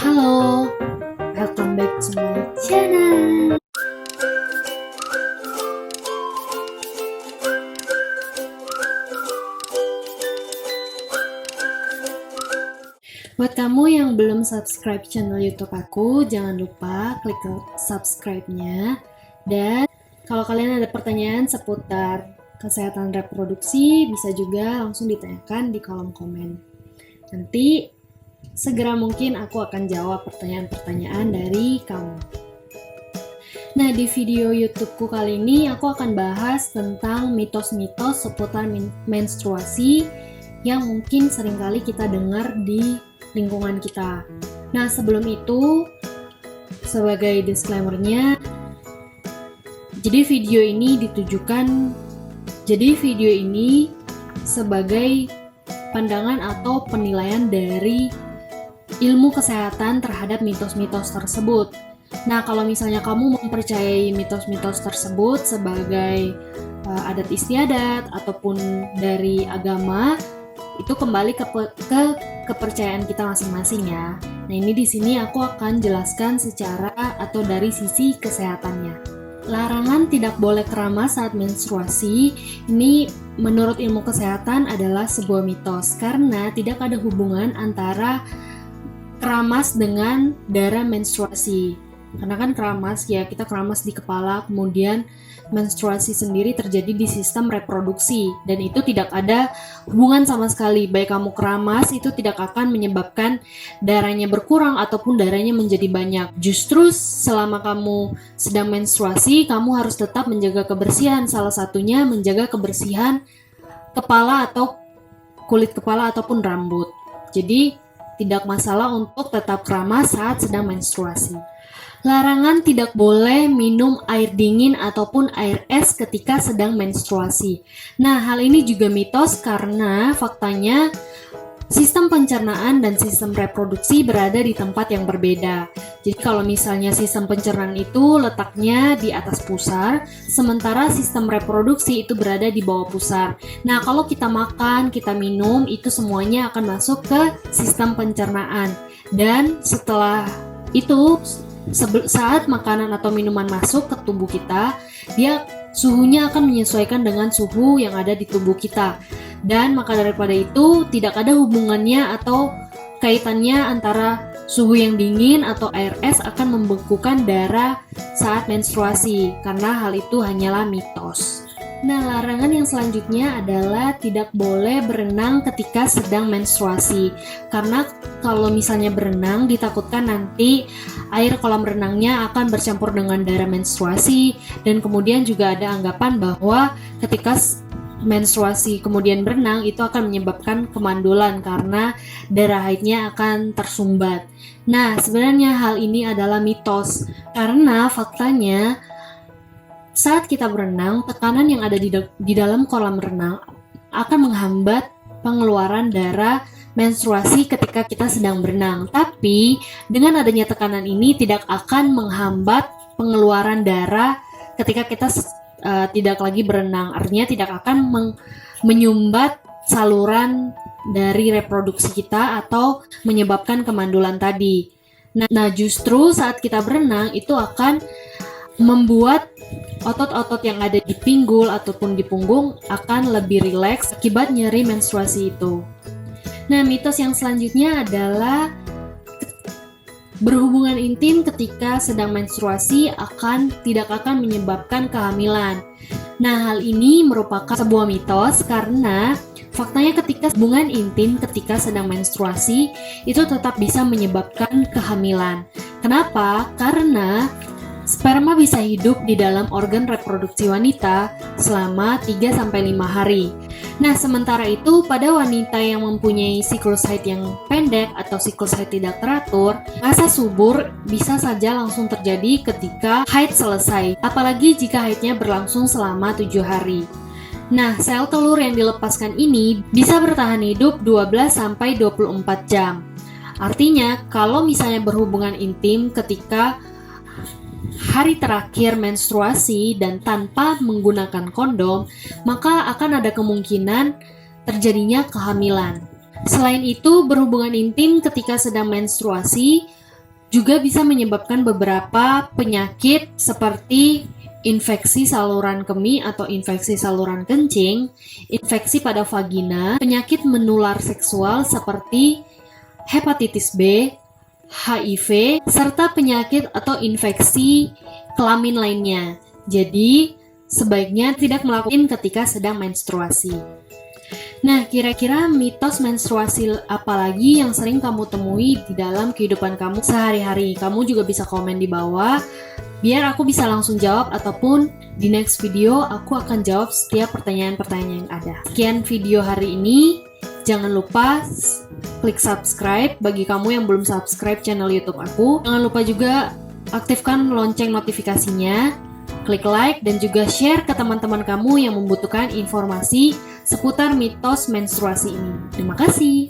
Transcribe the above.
Halo, welcome back to my channel. Buat kamu yang belum subscribe channel YouTube aku, jangan lupa klik subscribe-nya. Dan kalau kalian ada pertanyaan seputar kesehatan reproduksi, bisa juga langsung ditanyakan di kolom komen. Nanti segera mungkin aku akan jawab pertanyaan-pertanyaan dari kamu. Nah, di video YouTubeku kali ini aku akan bahas tentang mitos-mitos seputar menstruasi yang mungkin seringkali kita dengar di lingkungan kita. Nah, sebelum itu, sebagai disclaimer-nya, jadi video ini sebagai pandangan atau penilaian dari ilmu kesehatan terhadap mitos-mitos tersebut. Nah, kalau misalnya kamu mempercayai mitos-mitos tersebut sebagai adat istiadat ataupun dari agama, itu kembali ke kepercayaan kita masing-masing ya. Nah, ini di sini aku akan jelaskan secara atau dari sisi kesehatannya. Larangan tidak boleh keramas saat menstruasi ini menurut ilmu kesehatan adalah sebuah mitos karena tidak ada hubungan antara keramas dengan darah menstruasi. Karena kan keramas ya, kita keramas di kepala, kemudian menstruasi sendiri terjadi di sistem reproduksi dan itu tidak ada hubungan sama sekali. Baik kamu keramas itu tidak akan menyebabkan darahnya berkurang ataupun darahnya menjadi banyak. Justru selama kamu sedang menstruasi, kamu harus tetap menjaga kebersihan. Salah satunya menjaga kebersihan kepala atau kulit kepala ataupun rambut. Jadi tidak masalah untuk tetap keramas saat sedang menstruasi. Larangan tidak boleh minum air dingin ataupun air es ketika sedang menstruasi. Nah, hal ini juga mitos karena faktanya sistem pencernaan dan sistem reproduksi berada di tempat yang berbeda. Jadi kalau misalnya sistem pencernaan itu letaknya di atas pusar, sementara sistem reproduksi itu berada di bawah pusar. Nah, kalau kita makan, kita minum, itu semuanya akan masuk ke sistem pencernaan. Dan setelah itu, saat makanan atau minuman masuk ke tubuh kita, dia suhunya akan menyesuaikan dengan suhu yang ada di tubuh kita. Dan maka daripada itu tidak ada hubungannya atau kaitannya antara suhu yang dingin atau air es akan membekukan darah saat menstruasi, karena hal itu hanyalah mitos. Nah, larangan yang selanjutnya adalah tidak boleh berenang ketika sedang menstruasi. Karena kalau misalnya berenang, ditakutkan nanti air kolam renangnya akan bercampur dengan darah menstruasi. Dan kemudian juga ada anggapan bahwa ketika menstruasi kemudian berenang, itu akan menyebabkan kemandulan karena darah haidnya akan tersumbat. Nah, sebenarnya hal ini adalah mitos. Karena faktanya, saat kita berenang, tekanan yang ada di dalam kolam renang akan menghambat pengeluaran darah menstruasi ketika kita sedang berenang. Tapi dengan adanya tekanan ini tidak akan menghambat pengeluaran darah ketika kita tidak lagi berenang. Artinya tidak akan menyumbat saluran dari reproduksi kita atau menyebabkan kemandulan tadi. Nah, justru saat kita berenang itu akan membuat otot-otot yang ada di pinggul ataupun di punggung akan lebih rileks akibat nyeri menstruasi itu. Nah, mitos yang selanjutnya adalah berhubungan intim ketika sedang menstruasi tidak akan menyebabkan kehamilan. Nah, hal ini merupakan sebuah mitos karena faktanya ketika hubungan intim ketika sedang menstruasi itu tetap bisa menyebabkan kehamilan. Kenapa? Karena sperma bisa hidup di dalam organ reproduksi wanita selama 3-5 hari. Nah, sementara itu pada wanita yang mempunyai siklus haid yang pendek atau siklus haid tidak teratur, masa subur bisa saja langsung terjadi ketika haid selesai, apalagi jika haidnya berlangsung selama 7 hari. Nah, sel telur yang dilepaskan ini bisa bertahan hidup 12-24 jam. Artinya, kalau misalnya berhubungan intim ketika hari terakhir menstruasi dan tanpa menggunakan kondom, maka akan ada kemungkinan terjadinya kehamilan. Selain itu, berhubungan intim ketika sedang menstruasi juga bisa menyebabkan beberapa penyakit seperti infeksi saluran kemih atau infeksi saluran kencing, infeksi pada vagina, penyakit menular seksual seperti hepatitis B, HIV, serta penyakit atau infeksi kelamin lainnya. Jadi, sebaiknya tidak melakukan ketika sedang menstruasi. Nah, kira-kira mitos menstruasi apa lagi yang sering kamu temui di dalam kehidupan kamu sehari-hari? Kamu juga bisa komen di bawah, biar aku bisa langsung jawab, ataupun di next video aku akan jawab setiap pertanyaan-pertanyaan yang ada. Sekian video hari ini. Jangan lupa klik subscribe bagi kamu yang belum subscribe channel YouTube aku. Jangan lupa juga aktifkan lonceng notifikasinya, klik like, dan juga share ke teman-teman kamu yang membutuhkan informasi seputar mitos menstruasi ini. Terima kasih.